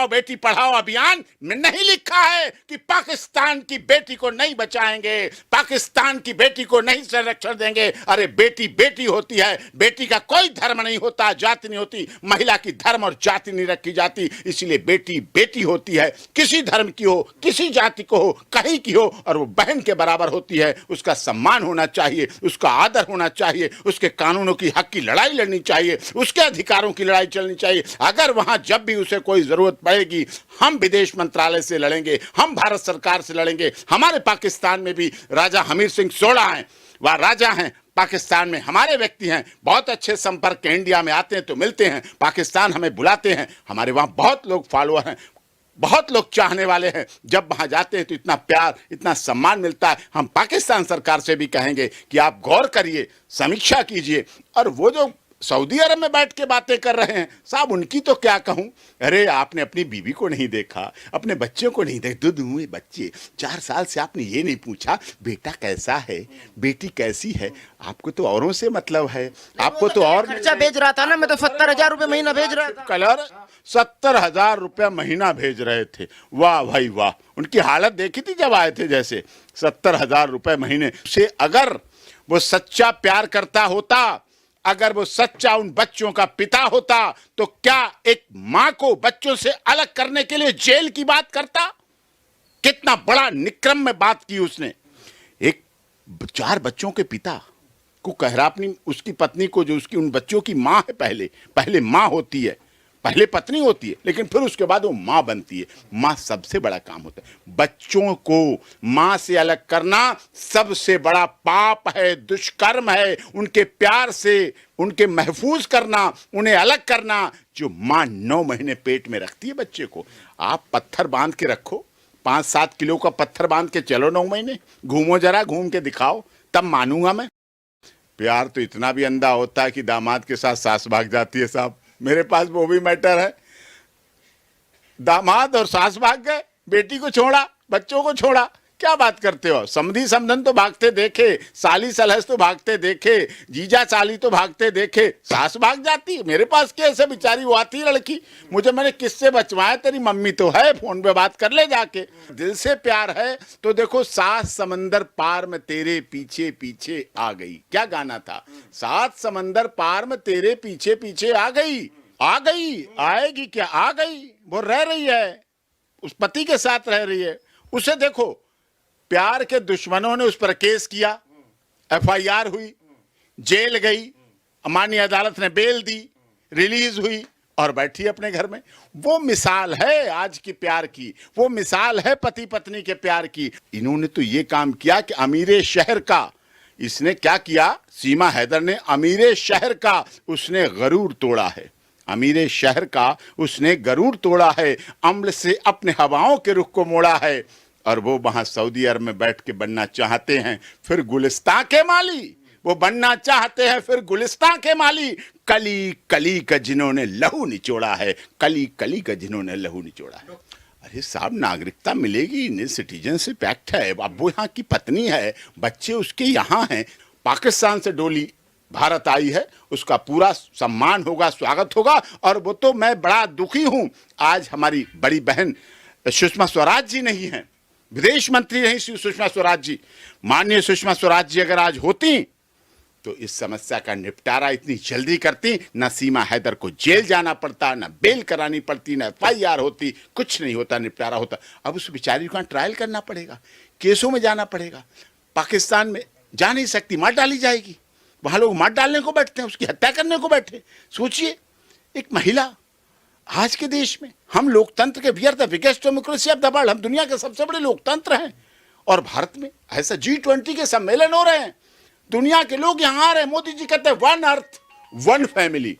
बचाओ बेटी पढ़ाओ अभियान में नहीं लिखा है कि पाकिस्तान की बेटी को नहीं बचाएंगे, पाकिस्तान की बेटी को नहीं संरक्षण देंगे। अरे बेटी बेटी होती है, बेटी का कोई धर्म नहीं होता, जाति नहीं होती, महिला की धर्म और जाति नहीं रखी जाती, इसलिए बेटी बेटी होती है, किसी धर्म की हो, किसी जाति को हो, कहीं की हो, और वो बहन के बराबर होती है। उसका सम्मान होना चाहिए, उसका आदर होना चाहिए, उसके कानूनों की हक की लड़ाई लड़नी चाहिए, उसके अधिकारों की लड़ाई चलनी चाहिए। अगर वहां जब भी उसे कोई जरूरत पड़ेगी, हम विदेश मंत्रालय से लड़ेंगे, हम भारत सरकार से लड़ेंगे। हमारे पाकिस्तान में भी राजा हमीर सिंह सोढ़ा हैं, वह राजा हैं, पाकिस्तान में हमारे व्यक्ति हैं, बहुत अच्छे संपर्क के, इंडिया में आते हैं तो मिलते हैं, पाकिस्तान हमें बुलाते हैं, हमारे वहां बहुत लोग फॉलोअर हैं, बहुत लोग चाहने वाले हैं। जब वहां जाते हैं तो इतना प्यार, इतना सम्मान मिलता है। हम पाकिस्तान सरकार से भी कहेंगे कि आप गौर करिए, समीक्षा कीजिए। और वो जो सऊदी अरब में बैठ के बातें कर रहे हैं साहब, उनकी तो क्या कहूं। अरे आपने अपनी बीवी को नहीं देखा, अपने बच्चों को नहीं देखा, दूध हुए बच्चे, 4 साल से आपने ये नहीं पूछा बेटा कैसा है, बेटी कैसी है। आपको तो औरों से मतलब है, आपको तो और खर्चा भेज रहा था ना, मैं तो 70,000 रुपए महीना भेज रहा था। कलर 70,000 रुपया महीना भेज रहे थे। वाह भाई वाह, उनकी हालत देखी थी जब आए थे, जैसे 70,000 रुपए महीने से। अगर वो सच्चा प्यार करता होता, अगर वो सच्चा उन बच्चों का पिता होता, तो क्या एक मां को बच्चों से अलग करने के लिए जेल की बात करता। कितना बड़ा निक्रम में बात की उसने। एक 4 बच्चों के पिता को कह रहा, अपनी उसकी पत्नी को, जो उसकी उन बच्चों की मां है, पहले मां होती है, पहले पत्नी होती है, लेकिन फिर उसके बाद वो मां बनती है। मां सबसे बड़ा काम होता है। बच्चों को मां से अलग करना सबसे बड़ा पाप है, दुष्कर्म है। उनके प्यार से उनके महफूज करना, उन्हें अलग करना। जो मां 9 महीने पेट में रखती है बच्चे को, आप पत्थर बांध के रखो, 5-7 किलो का पत्थर बांध के चलो 9 महीने, घूमो, जरा घूम के दिखाओ, तब मानूंगा मैं। प्यार तो इतना भी अंधा होता है कि दामाद के साथ सास भाग जाती है साहब। मेरे पास वो भी मैटर है, दामाद और सास भाग गए, बेटी को छोड़ा, बच्चों को छोड़ा। क्या बात करते हो। समधी समधन तो भागते देखे, साली सलहस तो भागते देखे, जीजा साली तो भागते देखे, सास भाग जाती है। मेरे पास कैसे बेचारी वो आती लड़की, मुझे मैंने किससे बचवाया, तेरी मम्मी तो है, फोन पे बात कर ले जाके। दिल से प्यार है तो देखो, सात समंदर पार में तेरे पीछे पीछे आ गई, क्या गाना था, 7 समंदर पार में तेरे पीछे पीछे आ गई, आ गई, आएगी क्या, आ गई। वो रह रही है, उस पति के साथ रह रही है। उसे देखो, प्यार के दुश्मनों ने उस पर केस किया, FIR हुई, जेल गई, माननीय अदालत ने बेल दी, रिलीज हुई और बैठी अपने घर में। वो मिसाल है आज की प्यार की, वो मिसाल है पति पत्नी के प्यार की। इन्होंने तो ये काम किया कि अमीरे शहर का, इसने क्या किया, सीमा हैदर ने अमीरे शहर का उसने गरूर तोड़ा है, अमीरे शहर का उसने गरूर तोड़ा है, अम्ल से अपने हवाओं के रुख को मोड़ा है। और वो वहां सऊदी अरब में बैठ के बनना चाहते हैं फिर गुलिस्तां के माली, वो बनना चाहते हैं फिर गुलिस्तां के माली। कली कली का जिन्होंने लहू निचोड़ा है, कली कली का जिन्होंने लहू निचोड़ा है। अरे साहब, नागरिकता मिलेगी, इन्हें सिटीजनशिप एक्ट है, अब वो यहाँ की पत्नी है, बच्चे उसके यहाँ हैं। पाकिस्तान से डोली भारत आई है, उसका पूरा सम्मान होगा, स्वागत होगा। और वो तो मैं बड़ा दुखी हूं, आज हमारी बड़ी बहन सुषमा स्वराज जी नहीं है, विदेश मंत्री नहीं सुषमा स्वराज जी। माननीय सुषमा स्वराज जी अगर आज होती तो इस समस्या का निपटारा इतनी जल्दी करती, न सीमा हैदर को जेल जाना पड़ता, न बेल करानी पड़ती, न FIR होती, कुछ नहीं होता, निपटारा होता। अब उस बेचारी को ट्रायल करना पड़ेगा, केसों में जाना पड़ेगा। पाकिस्तान में जा नहीं सकती, मार डाली जाएगी। वहां लोग मार डालने को बैठते हैं, उसकी हत्या करने को बैठे। सोचिए, एक महिला आज के देश में, हम लोकतंत्र के, we are the biggest democracy of the world, हम दुनिया के सबसे बड़े लोकतंत्र हैं। और भारत में ऐसा G20 के सम्मेलन हो रहे हैं, दुनिया के लोग यहां आ रहे हैं। मोदी जी कहते हैं 1 अर्थ 1 फैमिली,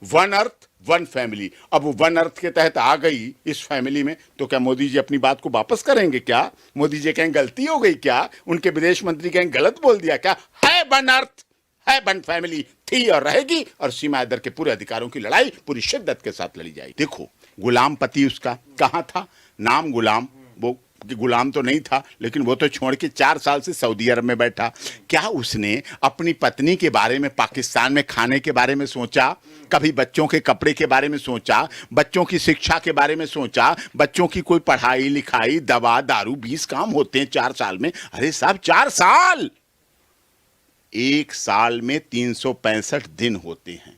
1 अर्थ 1 फैमिली। अब वो 1 अर्थ के तहत आ गई इस फैमिली में, तो क्या मोदी जी अपनी बात को वापस करेंगे क्या? मोदी जी कहें गलती हो गई क्या? उनके विदेश मंत्री कहें गलत बोल दिया क्या? है 1 अर्थ, है 1 फैमिली, थी और रहेगी। और सीमा हैदर के पूरे अधिकारों की लड़ाई पूरी शिद्दत के साथ लड़ी जाएगी। देखो, गुलाम पति उसका कहाँ था, नाम गुलाम, वो कि गुलाम तो नहीं था, लेकिन वो तो छोड़ के 4 साल से सऊदी अरब में बैठा। क्या उसने अपनी पत्नी के बारे में, पाकिस्तान में खाने के बारे में सोचा? कभी बच्चों के कपड़े के बारे में सोचा? बच्चों की शिक्षा के बारे में सोचा? बच्चों की कोई पढ़ाई लिखाई, दवा दारू, 20 काम होते हैं 4 साल में। अरे साहब 4 साल, एक साल में 365 दिन होते हैं,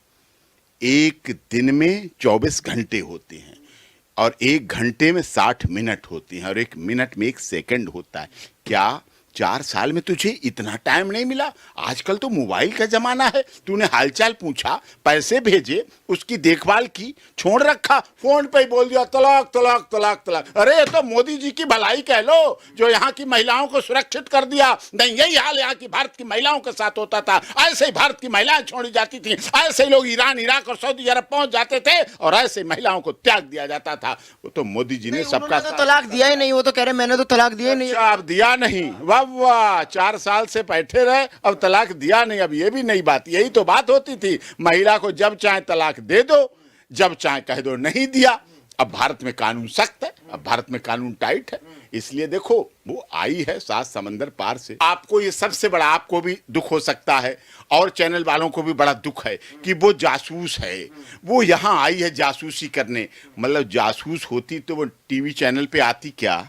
एक दिन में 24 घंटे होते हैं, और एक घंटे में 60 मिनट होती हैं, और एक मिनट में 1 सेकंड होता है। क्या 4 साल में तुझे इतना टाइम नहीं मिला? आजकल तो मोबाइल का जमाना है, तूने हालचाल पूछा, पैसे भेजे, उसकी देखभाल की, छोड़ रखा, फोन पे ही बोल दिया तलाक तलाक तलाक तलाक। अरे ये तो मोदी जी की भलाई कह लो, जो यहाँ की महिलाओं को सुरक्षित कर दिया। नहीं, यही हाल यहाँ की भारत की महिलाओं के साथ होता था। ऐसे ही भारत की महिलाएं छोड़ी जाती थी, ऐसे ही लोग ईरान, इराक और सऊदी अरब पहुंच जाते थे, और ऐसे महिलाओं को त्याग दिया जाता था। वो तो मोदी जी ने सबका तो तलाक दिया ही नहीं, वो तो कह रहे मैंने तो तलाक दिया ही नहीं। अच्छा, अब दिया नहीं, वाह वाह, 4 साल से बैठे रहे, अब तलाक दिया नहीं। अब ये भी नई बात, यही तो बात होती थी, महिला को जब चाहे तलाक दे दो, जब चाहे कह दो नहीं दिया। अब भारत में कानून सख्त है, अब भारत में कानून टाइट है, इसलिए देखो वो आई है 7 समंदर पार से। आपको ये सबसे बड़ा, आपको भी दुख हो सकता है, और चैनल वालों को भी बड़ा दुख है कि वो जासूस है, वो यहाँ आई है जासूसी करने। मतलब जासूस होती तो वो टीवी चैनल पे आती क्या?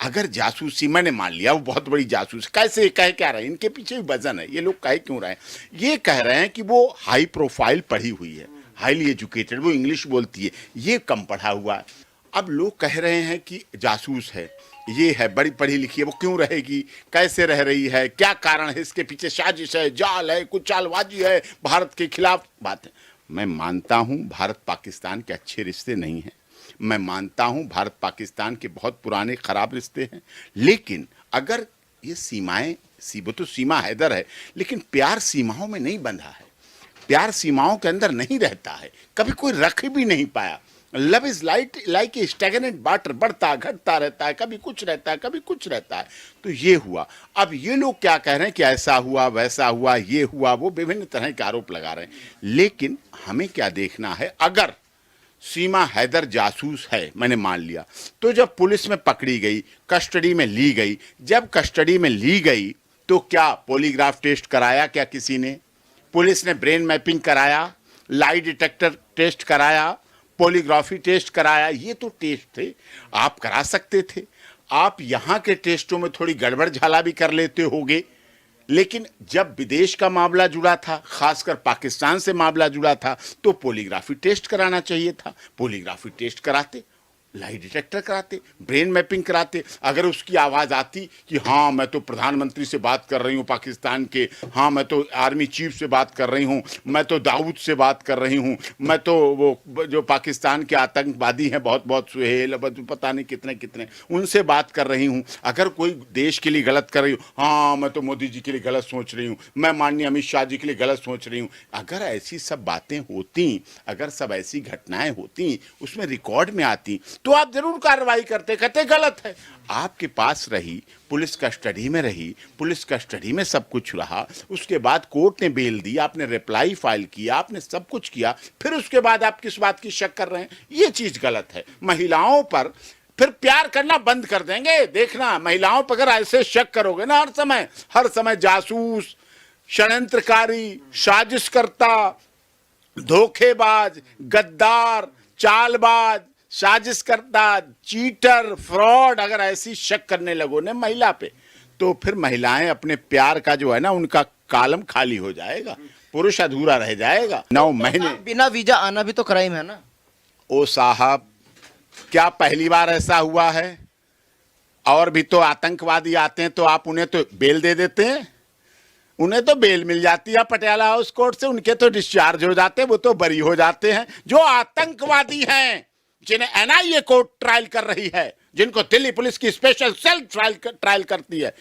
अगर जासूसी, मैंने मान लिया वो बहुत बड़ी जासूस, कैसे कह क्या रहे हैं, इनके पीछे भी वजन है, ये लोग कह क्यों रहे हैं? ये कह रहे हैं कि वो हाई प्रोफाइल पढ़ी हुई है, हाईली एजुकेटेड, वो इंग्लिश बोलती है, ये कम पढ़ा हुआ है। अब लोग कह रहे हैं कि जासूस है, ये है, बड़ी पढ़ी लिखी है, वो क्यों रहेगी, कैसे रह रही है, क्या कारण है, इसके पीछे साजिश है, जाल है, कुछ चालबाजी है, भारत के खिलाफ बात है। मैं मानता हूं भारत पाकिस्तान के अच्छे रिश्ते नहीं हैं, मैं मानता हूं भारत पाकिस्तान के बहुत पुराने खराब रिश्ते हैं, लेकिन अगर ये सीमाएं, वो तो सीमा हैदर है, लेकिन प्यार सीमाओं में नहीं बंधा है, प्यार सीमाओं के अंदर नहीं रहता है, कभी कोई रख भी नहीं पाया। Love is like a stagnant water, बढ़ता घटता रहता है, कभी कुछ रहता है, कभी कुछ रहता है। तो ये हुआ। अब ये लोग क्या कह रहे हैं कि ऐसा हुआ, वैसा हुआ, ये हुआ, वो विभिन्न तरह के आरोप लगा रहे हैं, लेकिन हमें क्या देखना है? अगर सीमा हैदर जासूस है, मैंने मान लिया, तो जब पुलिस में पकड़ी गई, कस्टडी में ली गई, जब कस्टडी में ली गई तो क्या पॉलीग्राफ टेस्ट कराया? क्या किसी ने? पुलिस ने ब्रेन मैपिंग कराया, लाई डिटेक्टर टेस्ट कराया, पॉलीग्राफी टेस्ट कराया? ये तो टेस्ट थे, आप करा सकते थे। आप यहाँ के टेस्टों में थोड़ी गड़बड़ झाला भी कर लेते होगे, लेकिन जब विदेश का मामला जुड़ा था, खासकर पाकिस्तान से मामला जुड़ा था, तो पॉलीग्राफी टेस्ट कराना चाहिए था। पॉलीग्राफी टेस्ट कराते, लाई डिटेक्टर कराते, ब्रेन मैपिंग कराते। अगर उसकी आवाज़ आती कि हाँ मैं तो प्रधानमंत्री से बात कर रही हूँ पाकिस्तान के, हाँ मैं तो आर्मी चीफ से बात कर रही हूँ, मैं तो दाऊद से बात कर रही हूँ, मैं तो वो जो पाकिस्तान के आतंकवादी हैं बहुत बहुत सुहेल, पता नहीं कितने कितने, उनसे बात कर रही हूँ। अगर कोई देश के लिए गलत कर रही हूँ, हाँ मैं तो मोदी जी के लिए गलत सोच रही हूँ, मैं माननीय अमित शाह जी के लिए गलत सोच रही हूँ। अगर ऐसी सब बातें होती, अगर सब ऐसी घटनाएं होती, उसमें रिकॉर्ड में आती, तो आप जरूर कार्रवाई करते, कहते गलत है। आपके पास रही, पुलिस कस्टडी में रही, पुलिस कस्टडी में सब कुछ रहा, उसके बाद कोर्ट ने बेल दी, आपने रिप्लाई फाइल किया, आपने सब कुछ किया, फिर उसके बाद आप किस बात की शक कर रहे हैं? ये चीज गलत है। महिलाओं पर फिर प्यार करना बंद कर देंगे। देखना, महिलाओं पर अगर ऐसे शक करोगे ना, हर समय जासूस, षड्यंत्रकारी, साजिशकर्ता, धोखेबाज, गद्दार, चालबाज, साजिश करता, चीटर, फ्रॉड, अगर ऐसी शक करने लगो ना महिला पे, तो फिर महिलाएं अपने प्यार का जो है ना, उनका कॉलम खाली हो जाएगा, पुरुष अधूरा रह जाएगा। 9 महीने बिना वीजा आना भी तो क्राइम है ना? ओ साहब, क्या पहली बार ऐसा हुआ है? और भी तो आतंकवादी आते हैं तो आप उन्हें तो बेल दे देते हैं, उन्हें तो बेल मिल जाती है पटियाला हाउस कोर्ट से, उनके तो डिस्चार्ज हो जाते हैं, वो तो बरी हो जाते हैं। जो आतंकवादी हैं, जिन्हें एनआईए कोर्ट ट्रायल कर रही है, जिनको दिल्ली पुलिस की स्पेशल सेल ट्रायल करती है,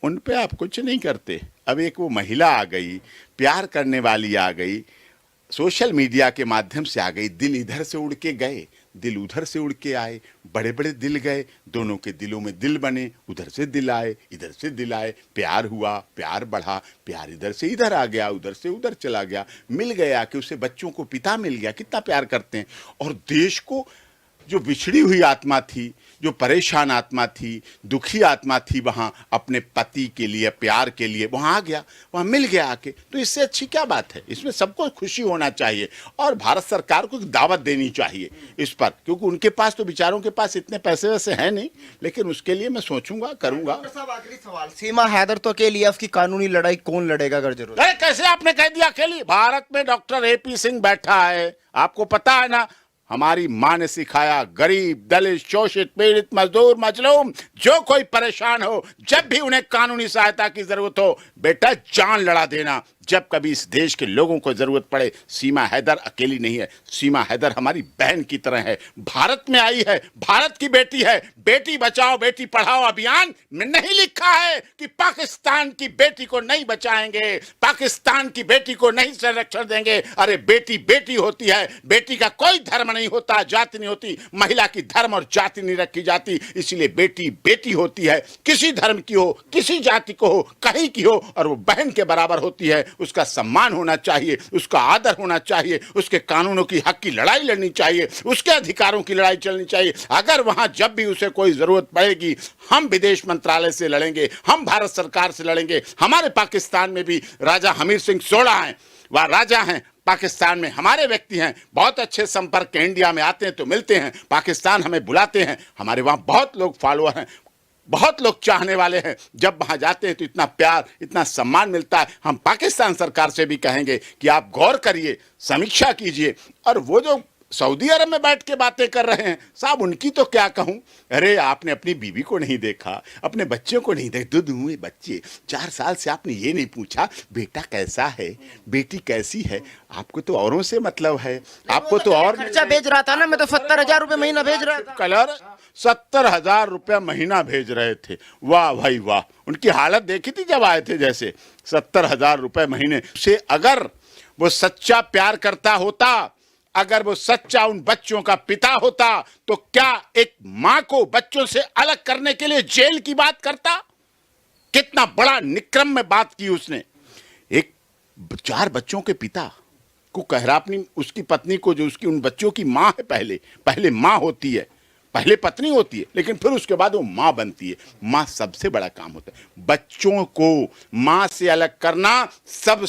उन पे आप कुछ नहीं करते। अब एक वो महिला आ गई, प्यार करने वाली आ गई, सोशल मीडिया के माध्यम से आ गई, दिल इधर से उड़ के गए, दिल उधर से उड़ के आए, बड़े बड़े दिल गए, दोनों के दिलों में दिल बने, उधर से दिल आए, इधर से दिल आए, प्यार हुआ, प्यार बढ़ा, प्यार इधर से इधर आ गया, उधर से उधर चला गया, मिल गया कि उसे बच्चों को पिता मिल गया। कितना प्यार करते हैं। और देश को जो बिछड़ी हुई आत्मा थी, जो परेशान आत्मा थी, दुखी आत्मा थी, वहां अपने पति के लिए, प्यार के लिए वहां आ गया, वहां मिल गया आके। तो इससे अच्छी क्या बात है? इसमें सबको खुशी होना चाहिए और भारत सरकार को दावत देनी चाहिए इस पर, क्योंकि उनके पास तो बेचारों के पास इतने पैसे वैसे हैं नहीं, लेकिन उसके लिए मैं सोचूंगा, करूंगा। साहब आखिरी सवाल, सीमा हैदर तो अकेली है, उसकी कानूनी लड़ाई कौन लड़ेगा अगर जरूरत? अरे कैसे आपने कह दिया अकेली? भारत में डॉक्टर एपी सिंह बैठा है, आपको पता है ना। हमारी मां ने सिखाया, गरीब, दलित, शोषित, पीड़ित, मजदूर, मजलूम, जो कोई परेशान हो, जब भी उन्हें कानूनी सहायता की जरूरत हो, बेटा जान लड़ा देना। जब कभी इस देश के लोगों को जरूरत पड़े, सीमा हैदर अकेली नहीं है, सीमा हैदर हमारी बहन की तरह है, भारत में आई है, भारत की बेटी है। बेटी बचाओ बेटी पढ़ाओ अभियान में नहीं लिखा है कि पाकिस्तान की बेटी को नहीं बचाएंगे, पाकिस्तान की बेटी को नहीं संरक्षण देंगे। अरे बेटी बेटी होती है, बेटी का कोई धर्म नहीं होता, जाति नहीं होती, महिला की धर्म और जाति नहीं रखी जाती, इसलिए बेटी बेटी होती है, किसी धर्म की हो, किसी जाति को हो, कहीं की हो, और वो बहन के बराबर होती है। उसका सम्मान होना चाहिए, उसका आदर होना चाहिए, उसके कानूनों की हक की लड़ाई लड़नी चाहिए, उसके अधिकारों की लड़ाई चलनी चाहिए। अगर वहां जब भी उसे कोई जरूरत पड़ेगी, हम विदेश मंत्रालय से लड़ेंगे, हम भारत सरकार से लड़ेंगे। हमारे पाकिस्तान में भी राजा हमीर सिंह सोढ़ा हैं, वह राजा हैं, पाकिस्तान में हमारे व्यक्ति हैं, बहुत अच्छे संपर्क के, इंडिया में आते हैं तो मिलते हैं, पाकिस्तान हमें बुलाते हैं, हमारे वहां बहुत लोग फॉलोअर हैं, बहुत लोग चाहने वाले हैं। जब वहां जाते हैं तो इतना प्यार, इतना सम्मान मिलता है। हम पाकिस्तान सरकार से भी कहेंगे कि आप गौर करिए, समीक्षा कीजिए। और वो जो सऊदी अरब में बैठ के बातें कर रहे हैं साहब, उनकी तो क्या कहूं। अरे आपने अपनी बीवी को नहीं देखा, अपने बच्चों को नहीं देखा, दूध हुए बच्चे, 4 साल से आपने ये नहीं पूछा बेटा कैसा है, बेटी कैसी है। आपको तो औरों से मतलब है, आपको तो और खर्चा भेज रहा था ना, मैं तो 70,000 रुपए महीना भेज रहा था। कलर 70,000 रुपया महीना भेज रहे थे। वाह भाई वाह, उनकी हालत देखी थी जब आए थे, जैसे 70,000 रुपए महीने से। अगर वो सच्चा प्यार करता होता, अगर वो सच्चा उन बच्चों का पिता होता, तो क्या एक मां को बच्चों से अलग करने के लिए जेल की बात करता? कितना बड़ा निक्रम में बात की उसने। एक 4 बच्चों के पिता को कह रहा, अपनी उसकी पत्नी को, जो उसकी उन बच्चों की मां है, पहले मां होती है, पहले पत्नी होती है, लेकिन फिर उसके बाद वो मां बनती है। मां सबसे बड़ा काम होता है। बच्चों को मां से अलग करना सब